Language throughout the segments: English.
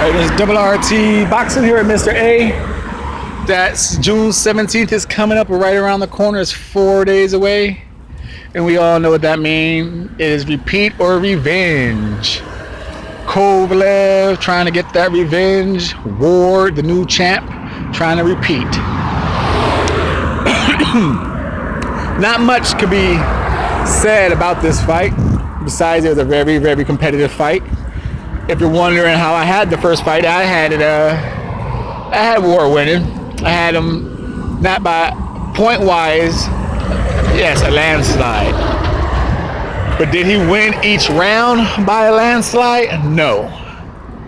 Alright, this is Double RT Boxing here at Mr.A. That's June 17th is coming up right around the corner. It's 4 days away. And we all know what that means. It is repeat or revenge. Kovalev trying to get that revenge. Ward, the new champ, trying to repeat. Not much could be said about this fight. Besides, it was a very, very competitive fight. If you're wondering how I had the first fight, I had Ward winning. I had him not by point wise, yes, a landslide. But did he win each round by a landslide? No.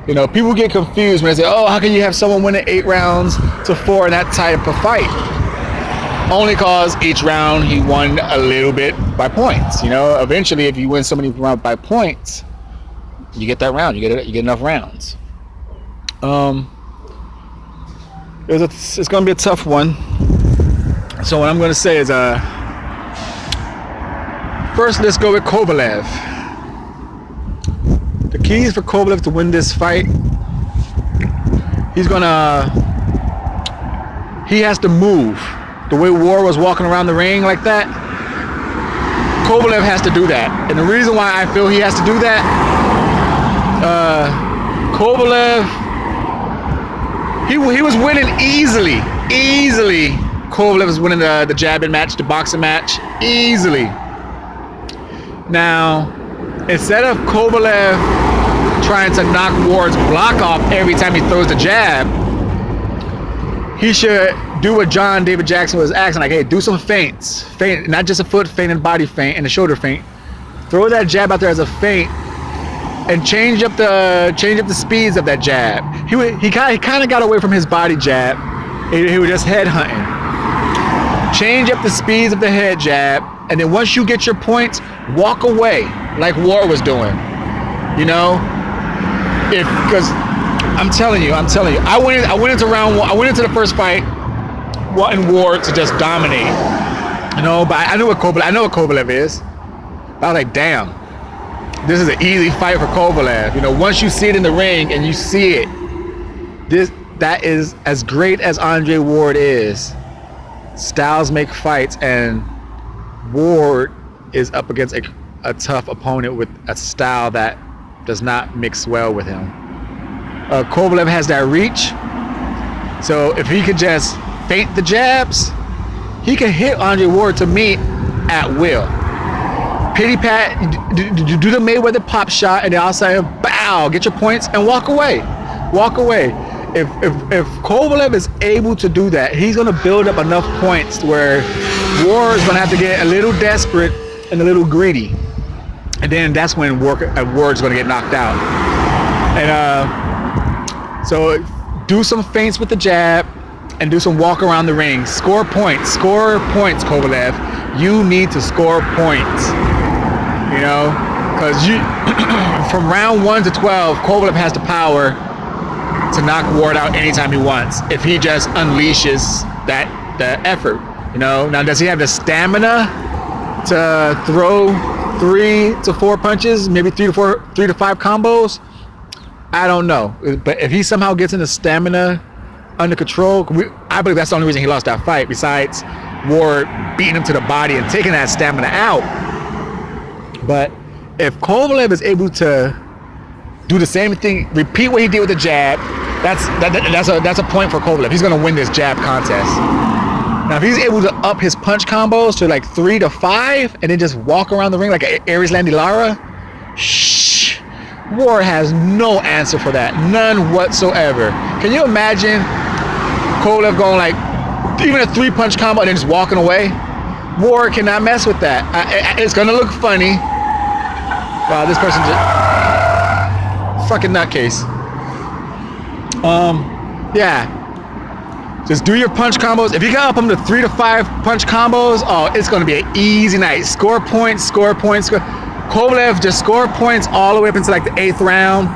You know, people get confused when they say, oh, how can you have someone winning 8 rounds to 4 in that type of fight? Only cause each round he won a little bit by points. You know, eventually if you win so many rounds by points, you get that round. You get enough rounds. It's going to be a tough one. So what I'm going to say is, first let's go with Kovalev. The keys for Kovalev to win this fight, he has to move. The way Ward was walking around the ring like that, Kovalev has to do that. And the reason why I feel he has to do that, Kovalev, he was winning easily. Kovalev was winning the jabbing match, the boxing match, easily. Now, instead of Kovalev trying to knock Ward's block off every time he throws the jab, he should do what John David Jackson was asking, like, hey, do some feints. Feint, not just a foot feint and body feint and a shoulder feint. Throw that jab out there as a feint and change up the speeds of that jab. He kind of got away from his body jab. He was just head hunting. Change up the speeds of the head jab, and then once you get your points, walk away like Ward was doing. You know, because I'm telling you, I went into round 1. I went into the first fight wanting Ward to just dominate. You know, but I know what Kovalev is. But I was like, damn. This is an easy fight for Kovalev. You know, once you see it in the ring and you see it, that is as great as Andre Ward is. Styles make fights, and Ward is up against a tough opponent with a style that does not mix well with him. Kovalev has that reach, so if he could just feint the jabs, he can hit Andre Ward to me at will. Pity pat, do the Mayweather pop shot, and then outside, bow, get your points, and walk away. Walk away. If Kovalev is able to do that, he's going to build up enough points where Ward's going to have to get a little desperate and a little greedy. And then that's when Ward's going to get knocked out. And so do some feints with the jab and do some walk around the ring. Score points, Kovalev. You need to score points. You know, because from round 1 to 12, Kovalev has the power to knock Ward out anytime he wants if he just unleashes the effort. You know, now does he have the stamina to throw 3 to 4 punches, maybe 3 to 5 combos? I don't know, but if he somehow gets in the stamina under control, I believe that's the only reason he lost that fight. Besides Ward beating him to the body and taking that stamina out. But if Kovalev is able to do the same thing, repeat what he did with the jab, that's a point for Kovalev. He's going to win this jab contest. Now, if he's able to up his punch combos to like 3 to 5 and then just walk around the ring like Aries Landy Lara, Ward has no answer for that. None whatsoever. Can you imagine Kovalev going like even a 3-punch combo and then just walking away? Ward cannot mess with that. It's going to look funny. Wow, this person just fucking nutcase. Yeah. Just do your punch combos. If you can up them to 3 to 5 punch combos, oh, it's going to be an easy night. Score points. Kovalev just score points all the way up into like the 8th round,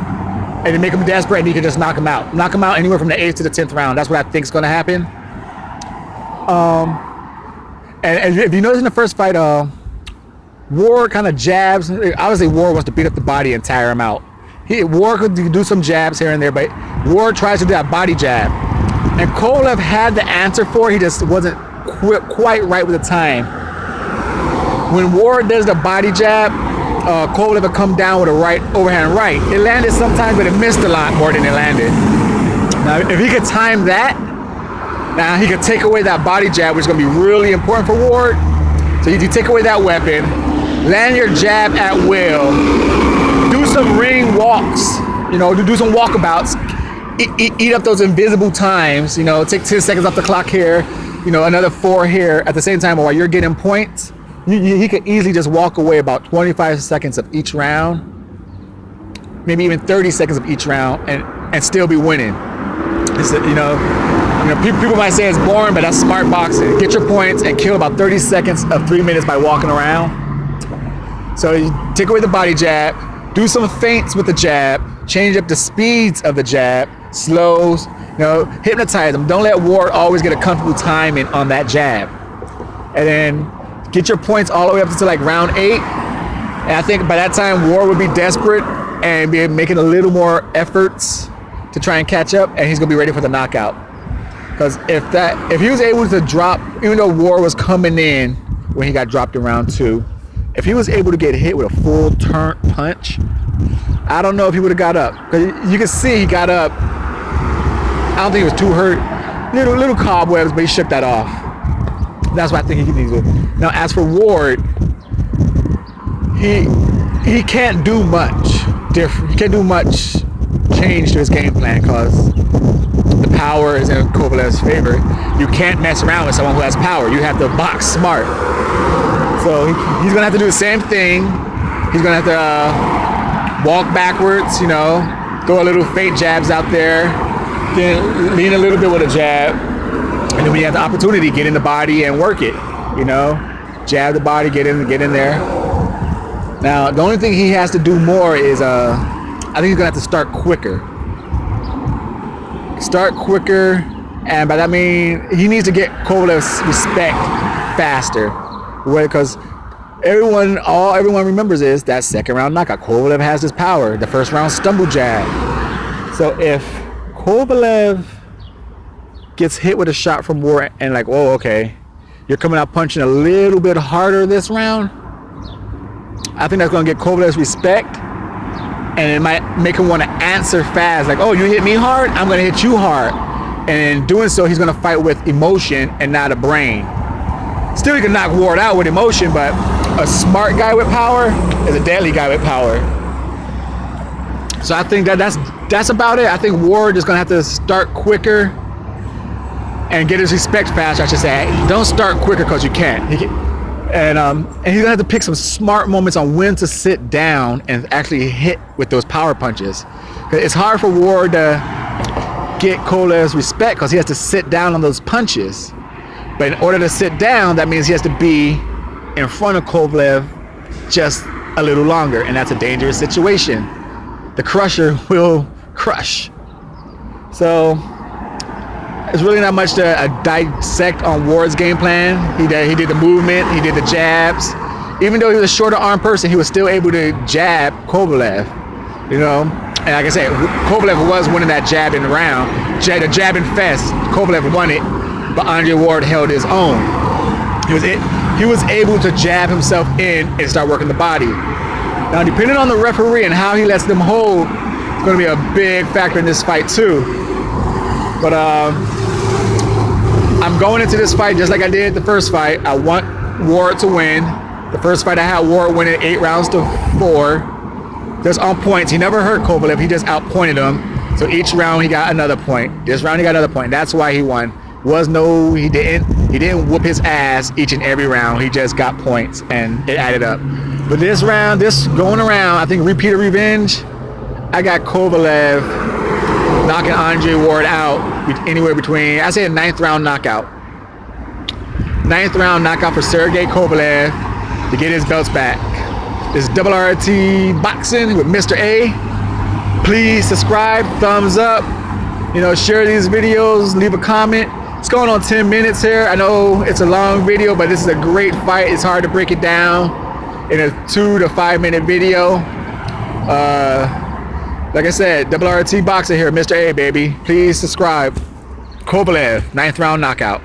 and then make him desperate, and you can just knock him out. Knock him out anywhere from the 8th to the 10th round. That's what I think is going to happen. And if you notice in the first fight, Ward kind of jabs. Obviously, Ward wants to beat up the body and tire him out. Ward could do some jabs here and there, but Ward tries to do that body jab. And Kovalev had the answer for it, he just wasn't quite right with the time. When Ward does the body jab, Kovalev would come down with a right overhand right. It landed sometimes, but it missed a lot more than it landed. Now, if he could time that, now he could take away that body jab, which is going to be really important for Ward. So you take away that weapon, land your jab at will, do some ring walks, you know, do some walkabouts, eat up those invisible times, you know, take 10 seconds off the clock here, you know, another 4 here at the same time while you're getting points. He could easily just walk away about 25 seconds of each round, maybe even 30 seconds of each round, and still be winning. It's, you know, people might say it's boring, but that's smart boxing. Get your points and kill about 30 seconds of 3 minutes by walking around. So you take away the body jab, do some feints with the jab, change up the speeds of the jab, slows, you know, hypnotize them. Don't let Ward always get a comfortable timing on that jab. And then get your points all the way up to like round 8. And I think by that time Ward would be desperate and be making a little more efforts to try and catch up, and he's gonna be ready for the knockout. Because if he was able to drop, even though Ward was coming in when he got dropped in round 2, if he was able to get hit with a full turn punch, I don't know if he would have got up. Because you can see he got up. I don't think he was too hurt. Little cobwebs, but he shook that off. That's what I think he needs to do. Now, as for Ward, he can't do much different. He can't do much change to his game plan because the power is in Kovalev's favor. You can't mess around with someone who has power. You have to box smart. So he's gonna have to do the same thing. He's gonna have to walk backwards, you know, throw a little feint jabs out there, then lean a little bit with a jab, and then when you have the opportunity, get in the body and work it, you know, jab the body, get in there. Now, the only thing he has to do more is, I think he's gonna have to start quicker. And by that I mean he needs to get Kovalev's respect faster. Because everyone remembers is that second round knockout. Kovalev has his power. The first round stumble jab. So if Kovalev gets hit with a shot from Ward and like, oh, okay, you're coming out punching a little bit harder this round, I think that's going to get Kovalev's respect, and it might make him want to answer fast. Like, oh, you hit me hard, I'm going to hit you hard. And in doing so, he's going to fight with emotion and not a brain. Still, he can knock Ward out with emotion, but a smart guy with power is a deadly guy with power. So I think that's about it. I think Ward is going to have to start quicker and get his respect faster. I should say, don't start quicker because you can't. And he's going to have to pick some smart moments on when to sit down and actually hit with those power punches. It's hard for Ward to get Kovalev's respect because he has to sit down on those punches. But in order to sit down, that means he has to be in front of Kovalev just a little longer, and that's a dangerous situation. The crusher will crush. So there's really not much to dissect on Ward's game plan. He did the movement, he did the jabs. Even though he was a shorter arm person, he was still able to jab Kovalev, you know. And like I said, Kovalev was winning that jab in the round. The jabbing fest, Kovalev won it. But Andre Ward held his own. He was able to jab himself in and start working the body. Now, depending on the referee and how he lets them hold, it's going to be a big factor in this fight too. But I'm going into this fight just like I did the first fight. I want Ward to win. The first fight I had Ward winning 8 rounds to 4. Just on points. He never hurt Kovalev. He just outpointed him. So each round he got another point. This round he got another point. That's why he won. He didn't whoop his ass each and every round. He just got points and it added up. But this round, going around, I think repeat of revenge, I got Kovalev knocking Andre Ward out anywhere between, I say a 9th round knockout. 9th round knockout for Sergey Kovalev to get his belts back. This is RRT Boxing with Mr.A. Please subscribe, thumbs up, you know, share these videos, leave a comment. It's going on 10 minutes here. I know it's a long video, but this is a great fight. It's hard to break it down in a 2 to 5 minute video. Like I said, WRT boxer here, Mr. A, baby. Please subscribe. Kovalev, 9th round knockout.